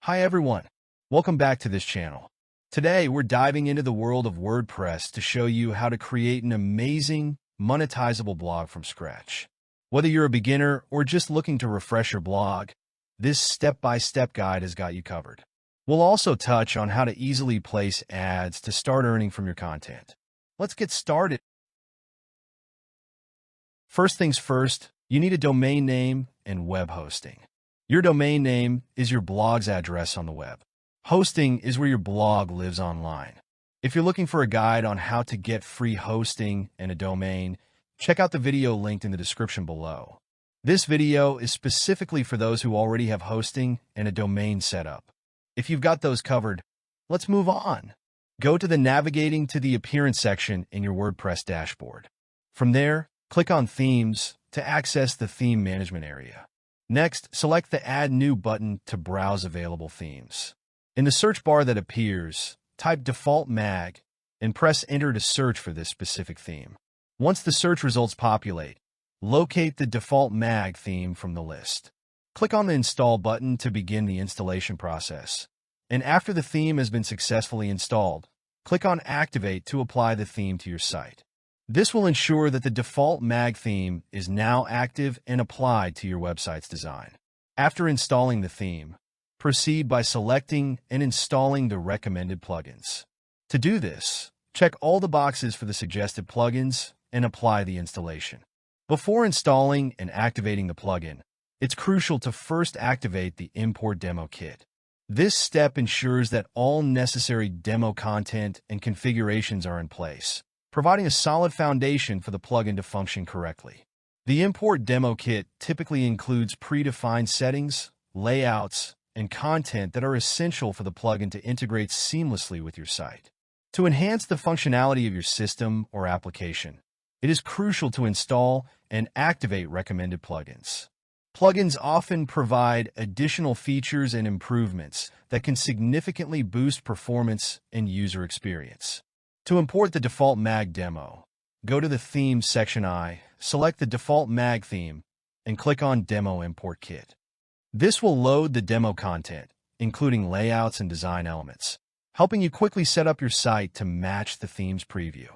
Hi everyone, welcome back to this channel. Today we're diving into the world of WordPress to show you how to create an amazing, monetizable blog from scratch. Whether you're a beginner or just looking to refresh your blog, this step-by-step guide has got you covered. We'll also touch on how to easily place ads to start earning from your content. Let's get started. First things first, you need a domain name and web hosting. Your domain name is your blog's address on the web. Hosting is where your blog lives online. If you're looking for a guide on how to get free hosting and a domain, check out the video linked in the description below. This video is specifically for those who already have hosting and a domain set up. If you've got those covered, let's move on. Go to the Navigating to the Appearance section in your WordPress dashboard. From there, click on Themes to access the theme management area. Next, select the Add New button to browse available themes. In the search bar that appears, type Default Mag and press Enter to search for this specific theme. Once the search results populate, locate the default mag theme from the list. Click on the Install button to begin the installation process. And after the theme has been successfully installed, click on Activate to apply the theme to your site. This will ensure that the default mag theme is now active and applied to your website's design. After installing the theme, proceed by selecting and installing the recommended plugins. To do this, check all the boxes for the suggested plugins and apply the installation. Before installing and activating the plugin, it's crucial to first activate the Import Demo Kit. This step ensures that all necessary demo content and configurations are in place, providing a solid foundation for the plugin to function correctly. The Import Demo Kit typically includes predefined settings, layouts, and content that are essential for the plugin to integrate seamlessly with your site. To enhance the functionality of your system or application, it is crucial to install and activate recommended plugins. Plugins often provide additional features and improvements that can significantly boost performance and user experience. To import the default mag demo, go to the Themes section select the default mag theme, and click on Demo Import Kit. This will load the demo content, including layouts and design elements, helping you quickly set up your site to match the theme's preview.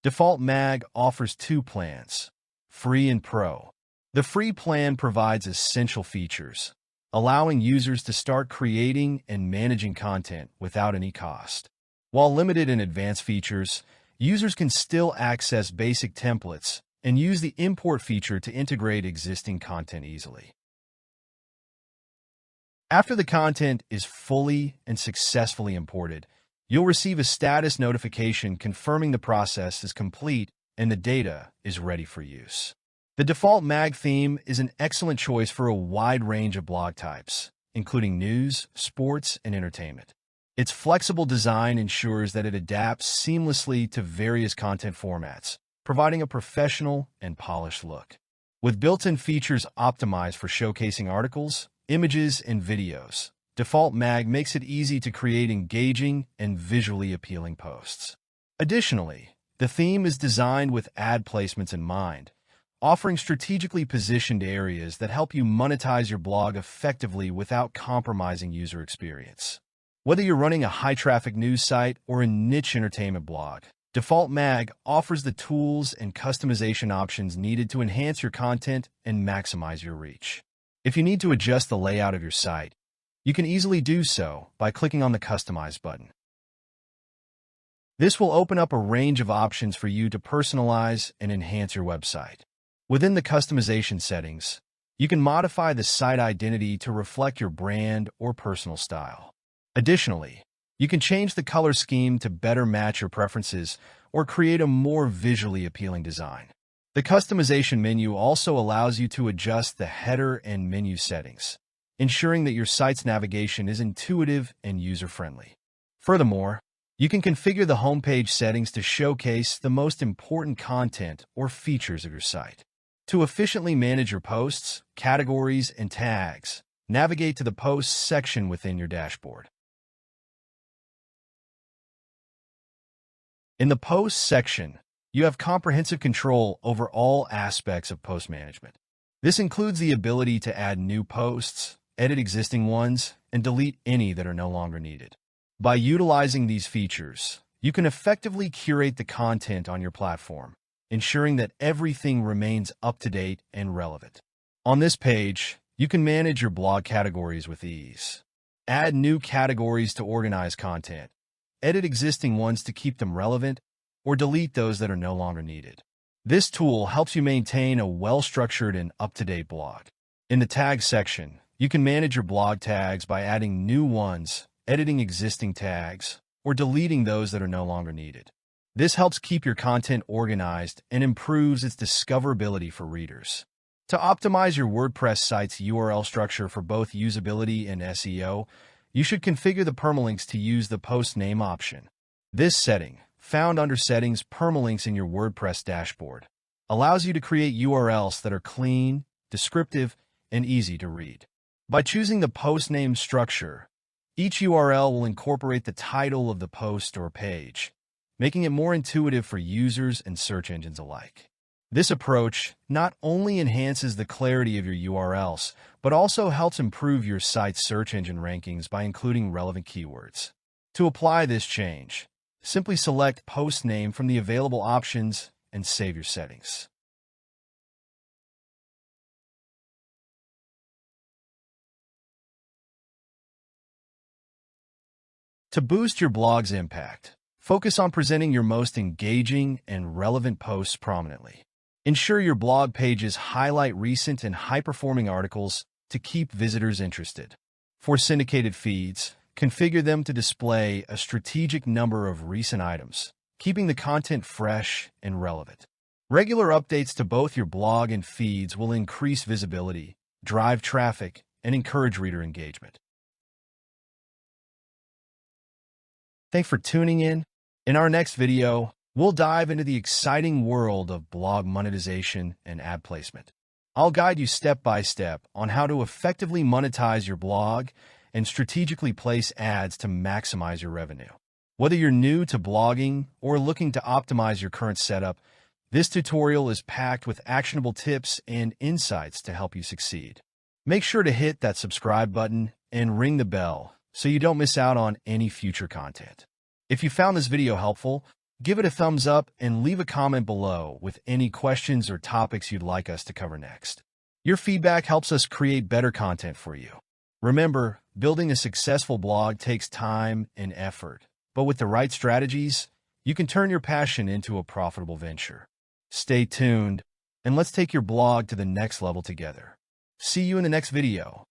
Default Mag offers two plans, Free and Pro. The free plan provides essential features, allowing users to start creating and managing content without any cost. While limited in advanced features, users can still access basic templates and use the import feature to integrate existing content easily. After the content is fully and successfully imported, you'll receive a status notification confirming the process is complete and the data is ready for use. The default mag theme is an excellent choice for a wide range of blog types, including news, sports, and entertainment. Its flexible design ensures that it adapts seamlessly to various content formats, providing a professional and polished look. With built-in features optimized for showcasing articles, images, and videos, Default Mag makes it easy to create engaging and visually appealing posts. Additionally, the theme is designed with ad placements in mind, offering strategically positioned areas that help you monetize your blog effectively without compromising user experience. Whether you're running a high-traffic news site or a niche entertainment blog, Default Mag offers the tools and customization options needed to enhance your content and maximize your reach. If you need to adjust the layout of your site, you can easily do so by clicking on the Customize button. This will open up a range of options for you to personalize and enhance your website. Within the customization settings, you can modify the site identity to reflect your brand or personal style. Additionally, you can change the color scheme to better match your preferences or create a more visually appealing design. The customization menu also allows you to adjust the header and menu settings, ensuring that your site's navigation is intuitive and user-friendly. Furthermore, you can configure the homepage settings to showcase the most important content or features of your site. To efficiently manage your posts, categories, and tags, navigate to the Posts section within your dashboard. In the Posts section, you have comprehensive control over all aspects of post management. This includes the ability to add new posts, edit existing ones, and delete any that are no longer needed. By utilizing these features, you can effectively curate the content on your platform, ensuring that everything remains up-to-date and relevant. On this page, you can manage your blog categories with ease. Add new categories to organize content, edit existing ones to keep them relevant, or delete those that are no longer needed. This tool helps you maintain a well-structured and up-to-date blog. In the tags section, you can manage your blog tags by adding new ones, editing existing tags, or deleting those that are no longer needed. This helps keep your content organized and improves its discoverability for readers. To optimize your WordPress site's URL structure for both usability and SEO, you should configure the permalinks to use the post name option. This setting, found under Settings Permalinks in your WordPress dashboard, allows you to create URLs that are clean, descriptive, and easy to read. By choosing the post name structure, each URL will incorporate the title of the post or page, making it more intuitive for users and search engines alike. This approach not only enhances the clarity of your URLs, but also helps improve your site's search engine rankings by including relevant keywords. To apply this change, simply select Post Name from the available options and save your settings. To boost your blog's impact, focus on presenting your most engaging and relevant posts prominently. Ensure your blog pages highlight recent and high-performing articles to keep visitors interested. For syndicated feeds, configure them to display a strategic number of recent items, keeping the content fresh and relevant. Regular updates to both your blog and feeds will increase visibility, drive traffic, and encourage reader engagement. Thanks for tuning in. In our next video, we'll dive into the exciting world of blog monetization and ad placement. I'll guide you step by step on how to effectively monetize your blog and strategically place ads to maximize your revenue. Whether you're new to blogging or looking to optimize your current setup, this tutorial is packed with actionable tips and insights to help you succeed. Make sure to hit that subscribe button and ring the bell so you don't miss out on any future content. If you found this video helpful, give it a thumbs up and leave a comment below with any questions or topics you'd like us to cover next. Your feedback helps us create better content for you. Remember, building a successful blog takes time and effort, but with the right strategies, you can turn your passion into a profitable venture. Stay tuned, and let's take your blog to the next level together. See you in the next video.